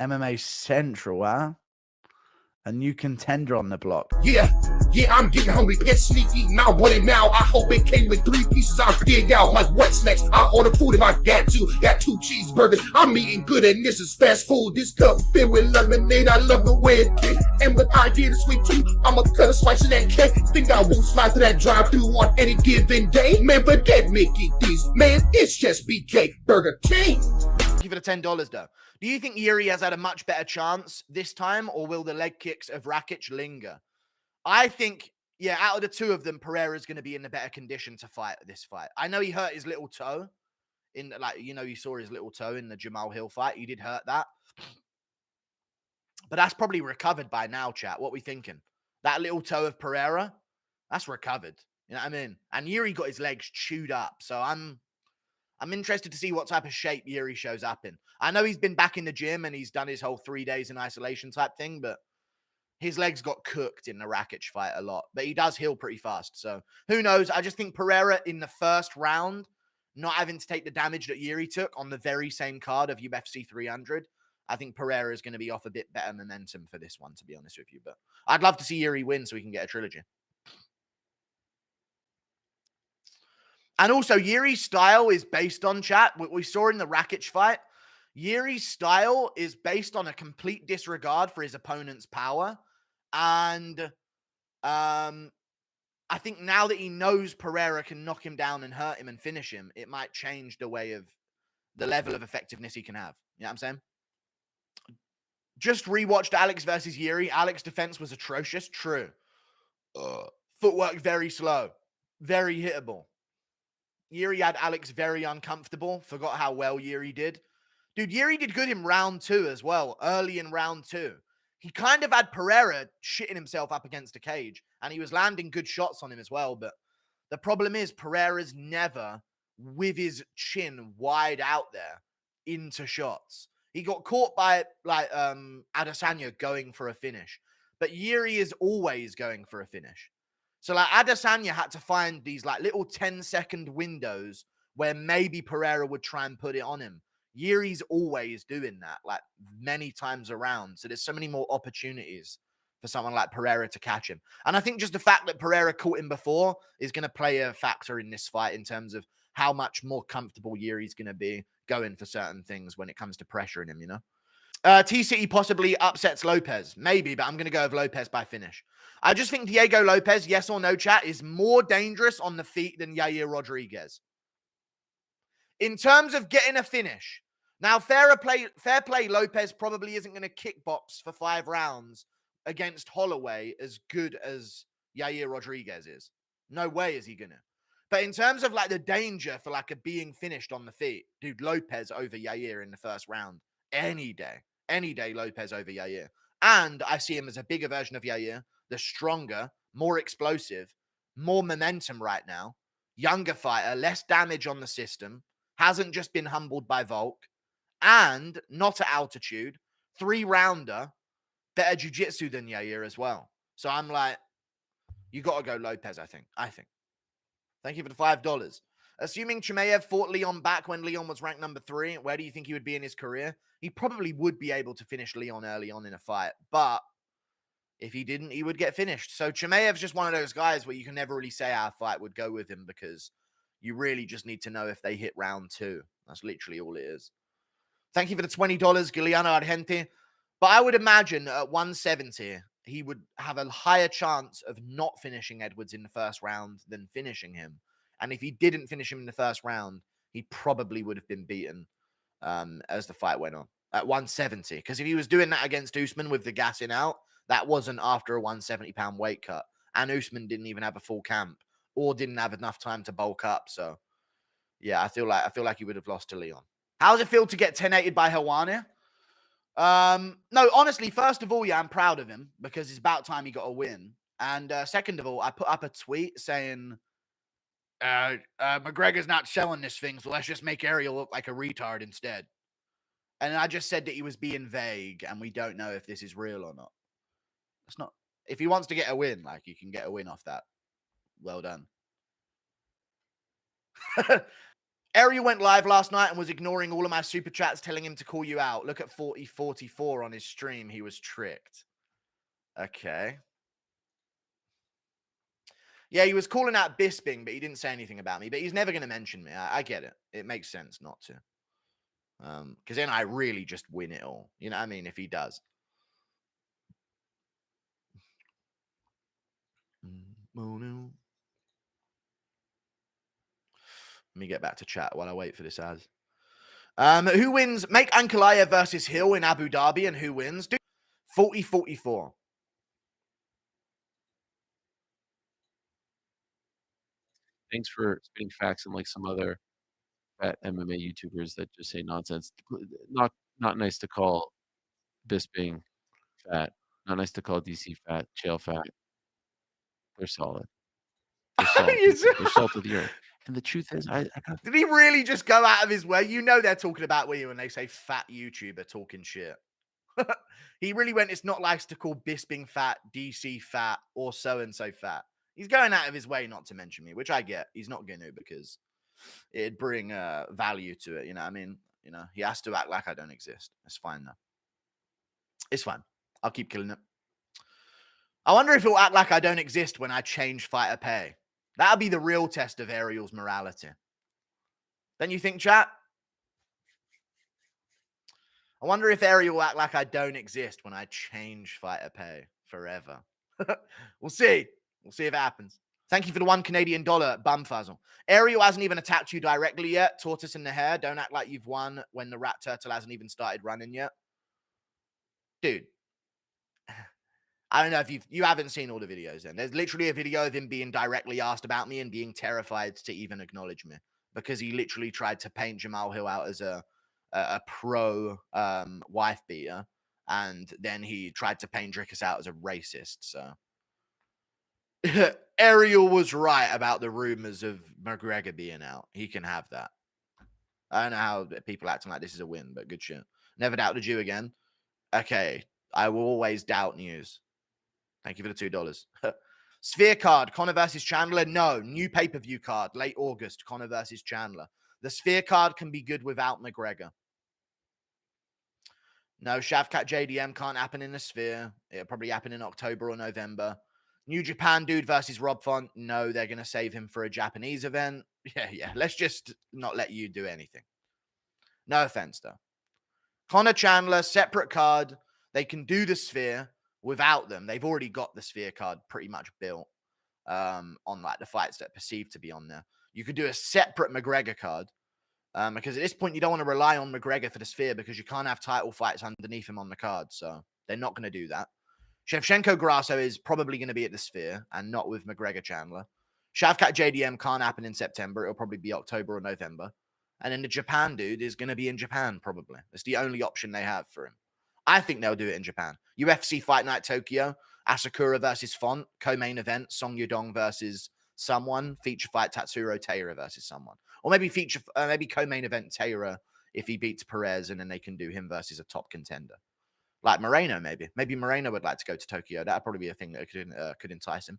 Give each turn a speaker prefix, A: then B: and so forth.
A: MMA Central, huh? A new contender on the block.
B: Yeah, I'm getting hungry. Get sneaky. Now, what it now? I hope it came with 3 pieces. I'll dig out like what's next. I'll order food if I got to. Got 2 cheeseburgers. I'm eating good and this is fast food. This cup filled with lemonade. I love the way it tastes. And with idea to sweet too, I'ma cut a slice of that cake. Think I won't slide through that drive-thru on any given day. Man, forget Mickey D's. Man, it's just BK Burger King.
C: Give it a $10 though. Do you think Yuri has had a much better chance this time, or will the leg kicks of Rakic linger? I think, yeah, out of the two of them, Pereira's going to be in a better condition to fight this fight. I know he hurt his little toe in, like, you know, you saw his little toe in the Jamal Hill fight. He did hurt that. But that's probably recovered by now, chat. What we thinking? That little toe of Pereira, that's recovered. You know what I mean? And Yuri got his legs chewed up. So I'm interested to see what type of shape Yuri shows up in. I know he's been back in the gym and he's done his whole 3 days in isolation type thing, but his legs got cooked in the Rakic fight a lot. But he does heal pretty fast. So who knows? I just think Pereira in the first round, not having to take the damage that Yuri took on the very same card of UFC 300, I think Pereira is going to be off a bit better momentum for this one, to be honest with you. But I'd love to see Yuri win so we can get a trilogy. And also, Yuri's style is based on, chat, what we saw in the Rakic fight. Yuri's style is based on a complete disregard for his opponent's power. And I think now that he knows Pereira can knock him down and hurt him and finish him, it might change the way of the level of effectiveness he can have. You know what I'm saying? Just rewatched Alex versus Yuri. Alex's defense was atrocious. True. Footwork very slow. Very hittable. Yuri had Alex very uncomfortable. Forgot how well Yuri did. Dude, Yuri did good in round 2 as well. Early in round 2. He kind of had Pereira shitting himself up against a cage. And he was landing good shots on him as well. But the problem is Pereira's never with his chin wide out there into shots. He got caught by like Adesanya going for a finish. But Yuri is always going for a finish. So like Adesanya had to find these like little 10-second windows where maybe Pereira would try and put it on him. Yuri's always doing that, like many times around. So there's so many more opportunities for someone like Pereira to catch him. And I think just the fact that Pereira caught him before is going to play a factor in this fight in terms of how much more comfortable Yuri's going to be going for certain things when it comes to pressuring him, you know? T-City possibly upsets Lopez. Maybe, but I'm going to go with Lopez by finish. I just think Diego Lopez, yes or no, chat, is more dangerous on the feet than Yair Rodriguez. In terms of getting a finish. Now, fair play, Lopez probably isn't going to kickbox for 5 rounds against Holloway as good as Yair Rodriguez is. No way is he going to. But in terms of like the danger for like a being finished on the feet, dude, Lopez over Yair in the first round. Any day, Lopez over Yair. And I see him as a bigger version of Yair, the stronger, more explosive, more momentum right now, younger fighter, less damage on the system, hasn't just been humbled by Volk, and not at altitude, 3-rounder, better jiu-jitsu than Yair as well. So I'm like, you got to go Lopez, I think. Thank you for the $5. Assuming Chimaev fought Leon back when Leon was ranked number 3, where do you think he would be in his career? He probably would be able to finish Leon early on in a fight. But if he didn't, he would get finished. So Chimaev's just one of those guys where you can never really say how a fight would go with him because you really just need to know if they hit round 2. That's literally all it is. Thank you for the $20, Giuliano Argenti. But I would imagine at 170, he would have a higher chance of not finishing Edwards in the first round than finishing him. And if he didn't finish him in the first round, he probably would have been beaten as the fight went on at 170. Because if he was doing that against Usman with the gassing out, that wasn't after a 170-pound weight cut. And Usman didn't even have a full camp or didn't have enough time to bulk up. So, yeah, I feel like he would have lost to Leon. How does it feel to get 10-8'd by Helwani? No, honestly, first of all, yeah, I'm proud of him because it's about time he got a win. And second of all, I put up a tweet saying, McGregor's not selling this thing, so let's just make Ariel look like a retard instead. And I just said that he was being vague, and we don't know if this is real or not. It's not. If he wants to get a win, like, you can get a win off that. Well done. Ariel went live last night and was ignoring all of my super chats telling him to call you out. Look at 4044 on his stream. He was tricked. Okay. Yeah, he was calling out Bisping, but he didn't say anything about me. But he's never going to mention me. I get it. It makes sense not to. Because then I really just win it all. You know what I mean? If he does. Let me get back to chat while I wait for this ad. Who wins? Make Ankalaev versus Hill in Abu Dhabi, and who wins? 40-44.
D: Thanks for spitting facts and like some other fat MMA YouTubers that just say nonsense. Not nice to call Bisping fat. Not nice to call DC fat, Chael fat. They're solid. They're solid. They're salt of the earth. And the truth is, I got.
C: Did he really just go out of his way? You know they're talking about you when they say fat YouTuber talking shit. He really went, it's not nice to call Bisping fat, DC fat, or so-and-so fat. He's going out of his way not to mention me, which I get. He's not going to because it'd bring value to it. You know what I mean? You know, he has to act like I don't exist. It's fine, though. It's fine. I'll keep killing it. I wonder if he'll act like I don't exist when I change fighter pay. That'll be the real test of Ariel's morality. Don't you think, chat? I wonder if Ariel will act like I don't exist when I change fighter pay forever. We'll see. We'll see if it happens. Thank you for the $1 Canadian bumfuzzle. Ariel hasn't even attacked you directly yet. Tortoise in the hair. Don't act like you've won when the rat turtle hasn't even started running yet. Dude. I don't know if you haven't seen all the videos then. There's literally a video of him being directly asked about me and being terrified to even acknowledge me because he literally tried to paint Jamal Hill out as a pro wife beater, and then he tried to paint Drickus out as a racist. So Ariel was right about the rumors of McGregor being out. He can have that. I don't know how people acting like this is a win, but good shit. Never doubted you again. Okay, I will always doubt news. Thank you for the $2. Sphere card, Conor versus Chandler. No, new pay-per-view card, late August, Conor versus Chandler. The Sphere card can be good without McGregor. No, Shavkat JDM can't happen in the Sphere. It'll probably happen in October or November. New Japan dude versus Rob Font. No, they're going to save him for a Japanese event. Yeah. Let's just not let you do anything. No offense, though. Conor Chandler, separate card. They can do the Sphere without them. They've already got the Sphere card pretty much built on like the fights that are perceived to be on there. You could do a separate McGregor card because at this point you don't want to rely on McGregor for the Sphere because you can't have title fights underneath him on the card. So they're not going to do that. Shevchenko Grasso is probably going to be at the Sphere and not with McGregor Chandler. Shavkat JDM can't happen in September. It'll probably be October or November. And then the Japan dude is going to be in Japan probably. It's the only option they have for him. I think they'll do it in Japan. UFC Fight Night Tokyo, Asakura versus Font, co-main event, Song Yudong versus someone, feature fight Tatsuro Taira versus someone. Or maybe maybe co-main event Taira if he beats Perez and then they can do him versus a top contender. Like Moreno, maybe. Maybe Moreno would like to go to Tokyo. That'd probably be a thing that could entice him.